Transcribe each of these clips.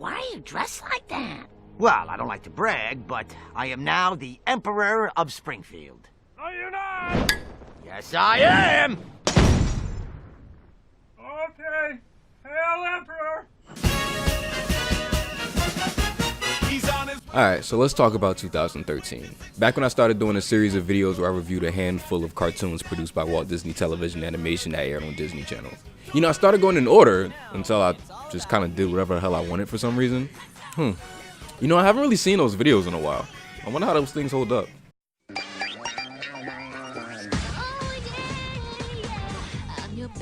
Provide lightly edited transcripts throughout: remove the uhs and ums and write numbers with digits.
Why are you dressed like that? Well, I don't like to brag, but I am now the Emperor of Springfield. No, you're not! Yes, I am! Okay. Hail, Emperor! Alright, so let's talk about 2013. Back when I started doing a series of videos where I reviewed a handful of cartoons produced by Walt Disney Television Animation that aired on Disney Channel. You know, I started going in order until I just kind of did whatever the hell I wanted for some reason. You know, I haven't really seen those videos in a while. I wonder how those things hold up.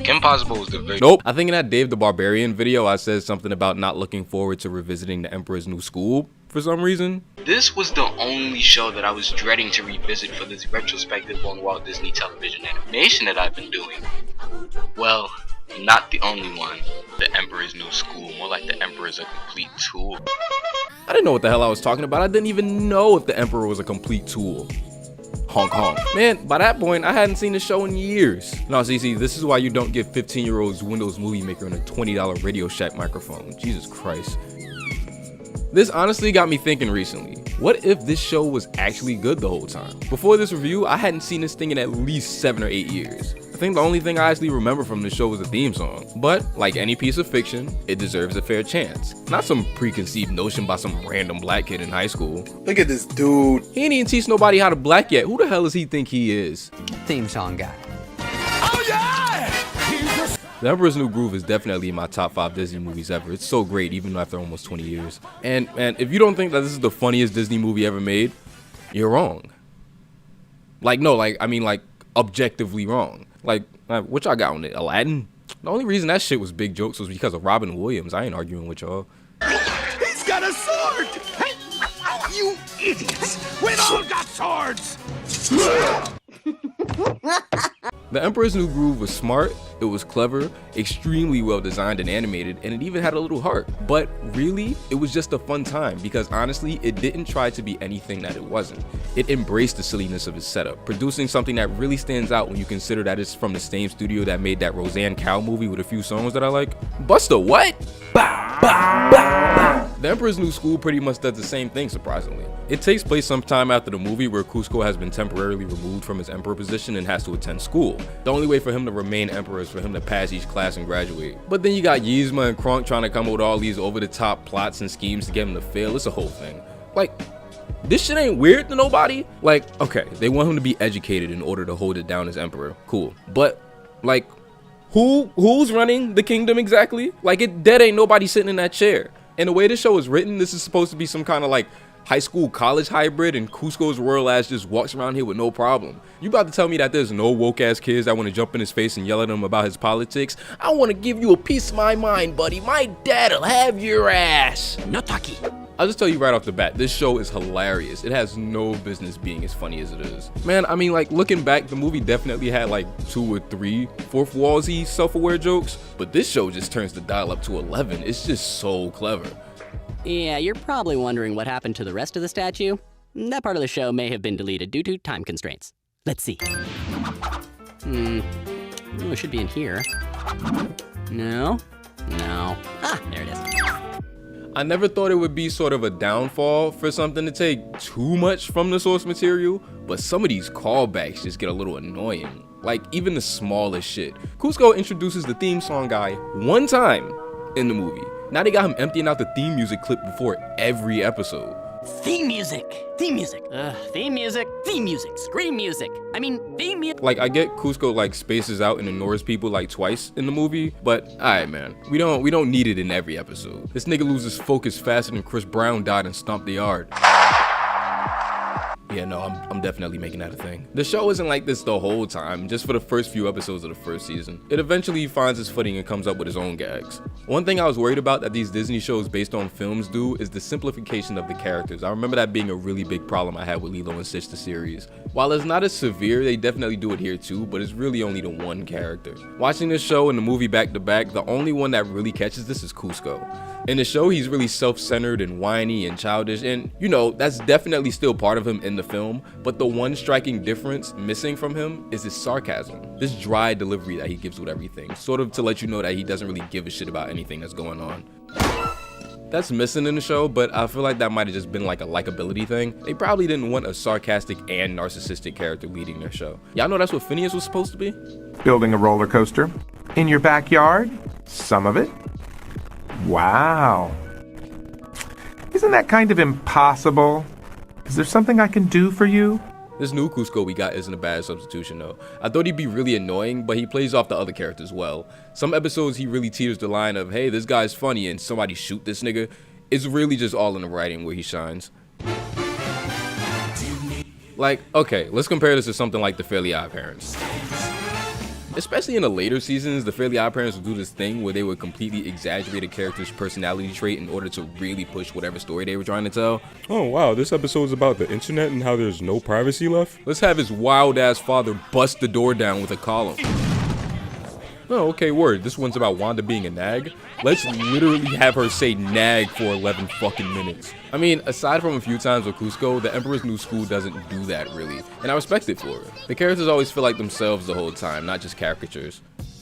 Kim Possible was the very— Nope. I think in that Dave the Barbarian video, I said something about not looking forward to revisiting The Emperor's New School for some reason. This was the only show that I was dreading to revisit for this retrospective on Walt Disney Television Animation that I've been doing. Well, not the only one. The Emperor's New School, more like The Emperor's a complete tool. I didn't know what the hell I was talking about. I didn't even know if The Emperor was a complete tool. Honk honk. Man, by that point, I hadn't seen the show in years. No, see, this is why you don't give 15-year-olds Windows Movie Maker and a $20 Radio Shack microphone. Jesus Christ. This honestly got me thinking recently. What if this show was actually good the whole time? Before this review, I hadn't seen this thing in at least 7 or 8 years. I think the only thing I actually remember from the show was the theme song. But, like any piece of fiction, it deserves a fair chance. Not some preconceived notion by some random black kid in high school. Look at this dude. He ain't even teach nobody how to black yet. Who the hell does he think he is? Theme song guy. Oh yeah! The Emperor's New Groove is definitely in my top 5 Disney movies ever. It's so great, even after almost 20 years. And if you don't think that this is the funniest Disney movie ever made, you're wrong. Like, no, like, I mean, like, objectively wrong. Like, what y'all got on it? Aladdin? The only reason that shit was big jokes was because of Robin Williams. I ain't arguing with y'all. He's got a sword! Hey, you idiots! We've all got swords! The Emperor's New Groove was smart, it was clever, extremely well designed and animated, and it even had a little heart. But really, it was just a fun time because honestly, it didn't try to be anything that it wasn't. It embraced the silliness of its setup, producing something that really stands out when you consider that it's from the same studio that made that Roseanne Cow movie with a few songs that I like. Buster, what? Bah, bah, bah, bah. The Emperor's New School pretty much does the same thing, surprisingly. It takes place sometime after the movie where Kuzco has been temporarily removed from his emperor position and has to attend school. The only way for him to remain emperor is for him to pass each class and graduate. But then you got Yzma and Kronk trying to come up with all these over-the-top plots and schemes to get him to fail. It's a whole thing. Like, this shit ain't weird to nobody. Like, okay, they want him to be educated in order to hold it down as emperor. Cool. But, like, who's running the kingdom exactly? Like, it dead ain't nobody sitting in that chair. And the way this show is written, this is supposed to be some kind of like high school college hybrid, and Kuzco's royal ass just walks around here with no problem. You about to tell me that there's no woke ass kids that want to jump in his face and yell at him about his politics? I want to give you a piece of my mind, buddy. My dad'll have your ass. No taki. I'll just tell you right off the bat, this show is hilarious. It has no business being as funny as it is. Man, I mean, like, looking back, the movie definitely had like 2 or 3 fourth wall-y self-aware jokes, but this show just turns the dial up to 11. It's just so clever. Yeah, you're probably wondering what happened to the rest of the statue. That part of the show may have been deleted due to time constraints. Let's see. Oh, it should be in here. No. Ah, there it is. I never thought it would be sort of a downfall for something to take too much from the source material, but some of these callbacks just get a little annoying. Like, even the smallest shit. Kuzco introduces the theme song guy one time in the movie. Now they got him emptying out the theme music clip before every episode. Theme music. Theme music. Theme music. Theme music. Scream music. I mean, theme music. Like, I get Kuzco like spaces out and ignores people like twice in the movie, but alright man, we don't need it in every episode. This nigga loses focus faster than Chris Brown died and stomped the yard. Yeah, no, I'm definitely making that a thing. The show isn't like this the whole time, just for the first few episodes of the first season. It eventually finds its footing and comes up with its own gags. One thing I was worried about that these Disney shows based on films do is the simplification of the characters. I remember that being a really big problem I had with Lilo and Stitch the series. While it's not as severe, they definitely do it here too, but it's really only the one character. Watching this show and the movie back to back, the only one that really catches this is Kuzco. In the show, he's really self-centered and whiny and childish, and you know, that's definitely still part of him in the film, but the one striking difference missing from him is his sarcasm. This dry delivery that he gives with everything, sort of to let you know that he doesn't really give a shit about anything that's going on. That's missing in the show, but I feel like that might have just been like a likability thing. They probably didn't want a sarcastic and narcissistic character leading their show. Y'all know that's what Phineas was supposed to be? Building a roller coaster? In your backyard? Some of it? Wow. Isn't that kind of impossible? Is there something I can do for you? This new Cusco we got isn't a bad substitution though. I thought he'd be really annoying, but he plays off the other characters well. Some episodes he really teeters the line of, hey, this guy's funny and somebody shoot this nigga. It's really just all in the writing where he shines. Like, okay, let's compare this to something like the Fairly Odd Parents. Especially in the later seasons, the Fairly Odd Parents would do this thing where they would completely exaggerate a character's personality trait in order to really push whatever story they were trying to tell. Oh wow, this episode's about the internet and how there's no privacy left? Let's have his wild-ass father bust the door down with a column. Oh, okay, word. This one's about Wanda being a nag. Let's literally have her say nag for 11 fucking minutes. I mean, aside from a few times with Cusco, the Emperor's New School doesn't do that really, and I respect it for it. The characters always feel like themselves the whole time, not just caricatures.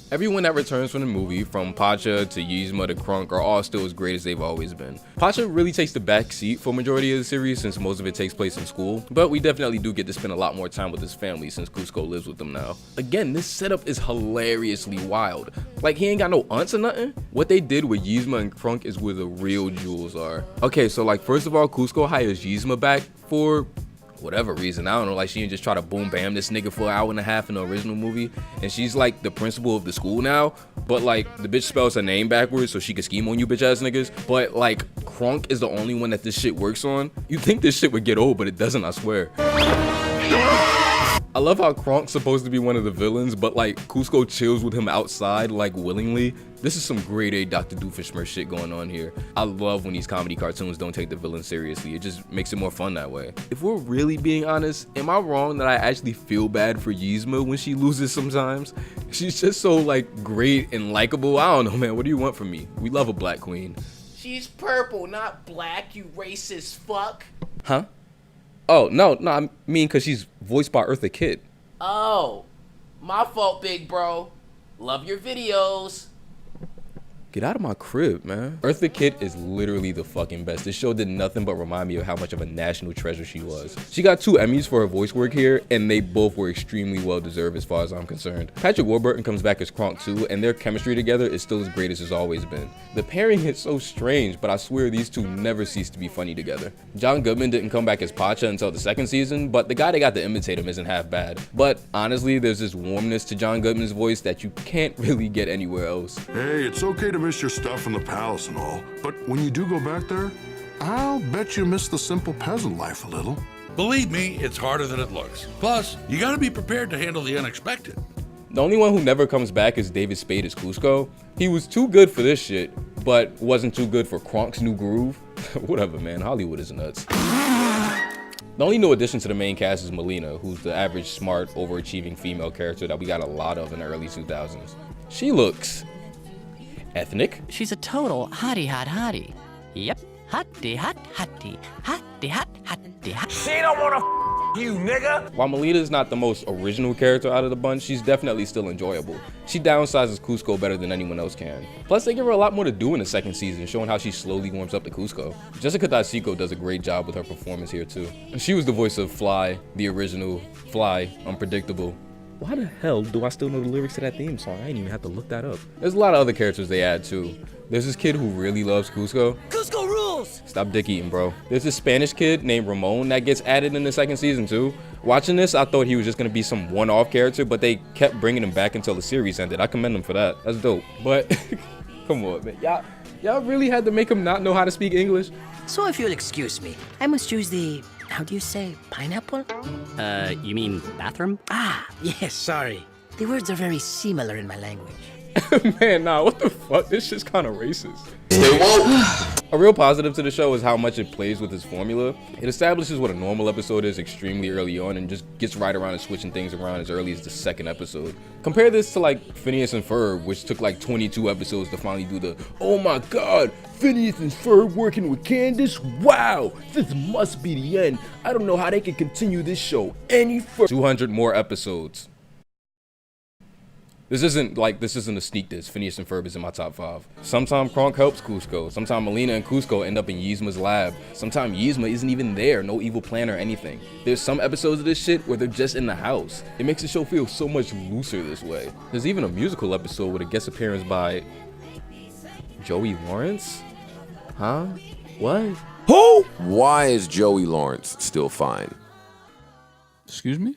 Everyone that returns from the movie, from Pacha to Yzma to Krunk, are all still as great as they've always been. Pacha really takes the back seat for majority of the series since most of it takes place in school, but we definitely do get to spend a lot more time with his family since Cusco lives with them now. Again, this setup is hilariously wild. Like, he ain't got no aunts or nothing. What they did with Yzma and Krunk is where the real jewels are. Okay, so like, first of all, Cusco hires Yzma back for whatever reason. I don't know, like she didn't just try to boom bam this nigga for an hour and a half in the original movie, and she's like the principal of the school now, but like the bitch spells her name backwards so she could scheme on you bitch ass niggas. But like Krunk is the only one that this shit works on. You think this shit would get old, but it doesn't, I swear. I love how Kronk's supposed to be one of the villains, but like Cusco chills with him outside like willingly. This is some grade A Dr. Doofenshmirtz shit going on here. I love when these comedy cartoons don't take the villain seriously. It just makes it more fun that way. If we're really being honest, am I wrong that I actually feel bad for Yzma when she loses sometimes? She's just so like great and likable. I don't know, man. What do you want from me? We love a black queen. She's purple, not black, you racist fuck. Huh? Oh, no, I mean because she's voiced by Eartha Kitt. Oh, my fault, big bro. Love your videos. Get out of my crib, man. Eartha Kitt is literally the fucking best. This show did nothing but remind me of how much of a national treasure she was. She got 2 Emmys for her voice work here, and they both were extremely well deserved as far as I'm concerned. Patrick Warburton comes back as Kronk too, and their chemistry together is still as great as it's always been. The pairing is so strange, but I swear these two never cease to be funny together. John Goodman didn't come back as Pacha until the 2nd season, but the guy they got to imitate him isn't half bad. But honestly, there's this warmness to John Goodman's voice that you can't really get anywhere else. Hey, it's okay to miss your stuff in the palace and all, but when you do go back there, I'll bet you miss the simple peasant life a little. Believe me, it's harder than it looks. Plus, you gotta be prepared to handle the unexpected. The only one who never comes back is David Spade as Cusco. He was too good for this shit, but wasn't too good for Kronk's new groove. Whatever, man, Hollywood is nuts. The only new addition to the main cast is Melina, who's the average, smart, overachieving female character that we got a lot of in the early 2000s. She looks ethnic. She's a total hottie. Yep, hottie hottie hot. She don't wanna you, nigga. While Melina's not the most original character out of the bunch, she's definitely still enjoyable. She downsizes Cusco better than anyone else can. Plus, they give her a lot more to do in the 2nd season, showing how she slowly warms up to Cusco. Jessica Daisico does a great job with her performance here too. She was the voice of Fly, the original Fly, Unpredictable. Why the hell do I still know the lyrics to that theme song? I didn't even have to look that up. There's a lot of other characters they add too. There's this kid who really loves Cusco. Cusco rules! Stop dick eating, bro. There's this Spanish kid named Ramon that gets added in the 2nd season too. Watching this, I thought he was just gonna be some one-off character, but they kept bringing him back until the series ended. I commend them for that. That's dope. But come on, man. Y'all really had to make him not know how to speak English? So if you'll excuse me, I must use the, how do you say, pineapple? You mean bathroom? Ah, yes, sorry. The words are very similar in my language. Man, nah, what the fuck? This shit's kind of racist. A real positive to the show is how much it plays with its formula. It establishes what a normal episode is extremely early on and just gets right around and switching things around as early as the 2nd episode. Compare this to like Phineas and Ferb, which took like 22 episodes to finally do the, oh my god, Phineas and Ferb working with Candace? Wow, this must be the end. I don't know how they can continue this show any further. 200 more episodes. This isn't a sneak diss. Phineas and Ferb is in my top 5. Sometime Kronk helps Kuzco. Sometime Melina and Kuzco end up in Yzma's lab. Sometime Yzma isn't even there, no evil plan or anything. There's some episodes of this shit where they're just in the house. It makes the show feel so much looser this way. There's even a musical episode with a guest appearance by Joey Lawrence? Huh? What? Who? Why is Joey Lawrence still fine? Excuse me?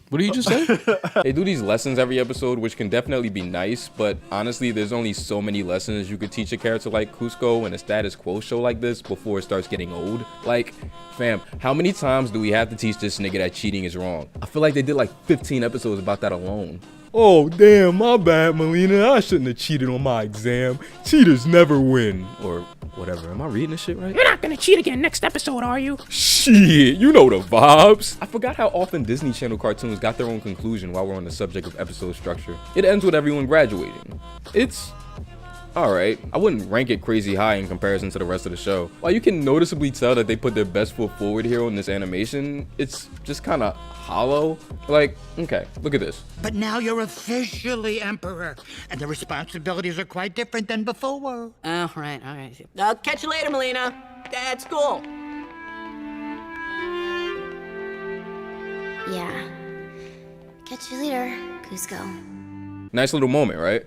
What did you just say? They do these lessons every episode, which can definitely be nice, but honestly, there's only so many lessons you could teach a character like Kuzco in a status quo show like this before it starts getting old. Like, fam, how many times do we have to teach this nigga that cheating is wrong? I feel like they did like 15 episodes about that alone. Oh, damn, my bad, Melina. I shouldn't have cheated on my exam. Cheaters never win. Or whatever. Am I reading this shit right? You're not gonna cheat again next episode, are you? Shit, you know the vibes. I forgot how often Disney Channel cartoons got their own conclusion while we're on the subject of episode structure. It ends with everyone graduating. It's alright. I wouldn't rank it crazy high in comparison to the rest of the show. While you can noticeably tell that they put their best foot forward here on this animation, it's just kind of hollow. Like, okay, look at this. But now you're officially Emperor, and the responsibilities are quite different than before. Oh, right, all right. I'll catch you later, Melina. At school. Yeah. Catch you later, Kuzco. Nice little moment, right?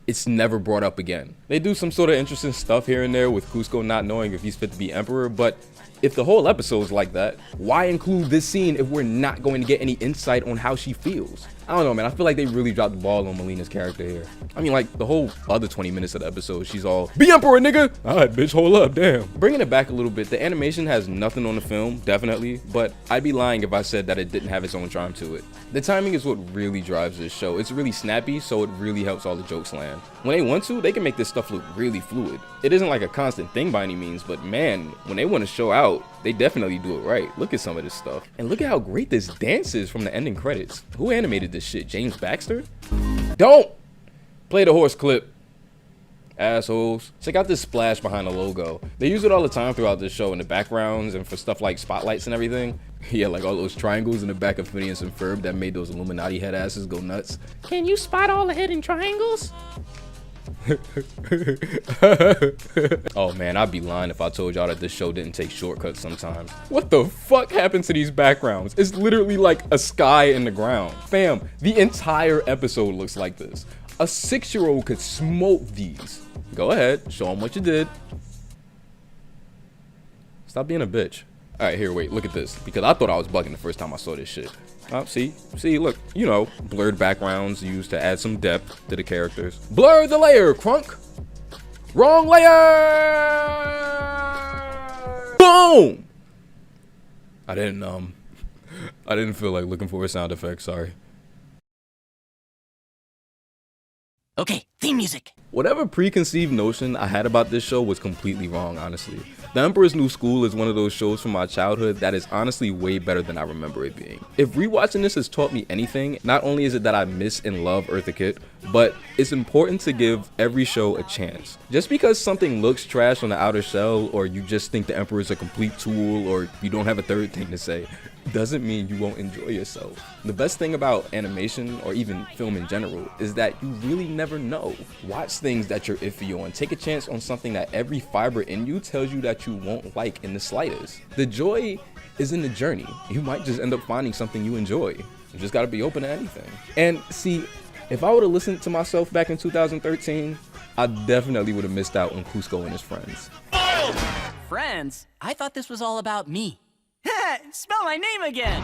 It's never brought up again. They do some sort of interesting stuff here and there with Kuzco not knowing if he's fit to be Emperor, but if the whole episode's like that, why include this scene if we're not going to get any insight on how she feels? I don't know, man. I feel like they really dropped the ball on Melina's character here. I mean, like, the whole other 20 minutes of the episode, she's all, "Be Emperor, nigga!" Alright, bitch, hold up, damn. Bringing it back a little bit, the animation has nothing on the film, definitely, but I'd be lying if I said that it didn't have its own charm to it. The timing is what really drives this show. It's really snappy, so it really helps all the jokes land. When they want to, they can make this stuff look really fluid. It isn't like a constant thing by any means, but man, when they want to show out, they definitely do it right. Look at some of this stuff. And look at how great this dance is from the ending credits. Who animated this shit? James Baxter? Don't play the horse clip, assholes. Check out this splash behind the logo. They use it all the time throughout this show in the backgrounds and for stuff like spotlights and everything. Yeah, like all those triangles in the back of Phineas and Ferb that made those Illuminati head asses go nuts. Can you spot all the hidden triangles? Oh man, I'd be lying if I told y'all that this show didn't take shortcuts sometimes. What the fuck happened to these backgrounds? It's literally like a sky in the ground. Fam, the entire episode looks like this. A 6-year-old could smoke these. Go ahead, show them what you did. Stop being a bitch. All right, here, wait, look at this. Because I thought I was bugging the first time I saw this shit. See, look, you know, blurred backgrounds used to add some depth to the characters. Blur the layer, Crunk. Wrong layer. Boom. I didn't feel like looking for a sound effect, sorry. Okay, theme music. Whatever preconceived notion I had about this show was completely wrong, honestly. The Emperor's New School is one of those shows from my childhood that is honestly way better than I remember it being. If rewatching this has taught me anything, not only is it that I miss and love Eartha Kitt, but it's important to give every show a chance. Just because something looks trash on the outer shell, or you just think the Emperor is a complete tool, or you don't have a third thing to say, doesn't mean you won't enjoy yourself. The best thing about animation, or even film in general, is that you really never know. Watch things that you're iffy on. Take a chance on something that every fiber in you tells you that you won't like in the slightest. The joy is in the journey. You might just end up finding something you enjoy. You just gotta be open to anything. And see, if I would've listened to myself back in 2013, I definitely would've missed out on Kuzco and his friends. Friends? I thought this was all about me. Spell my name again.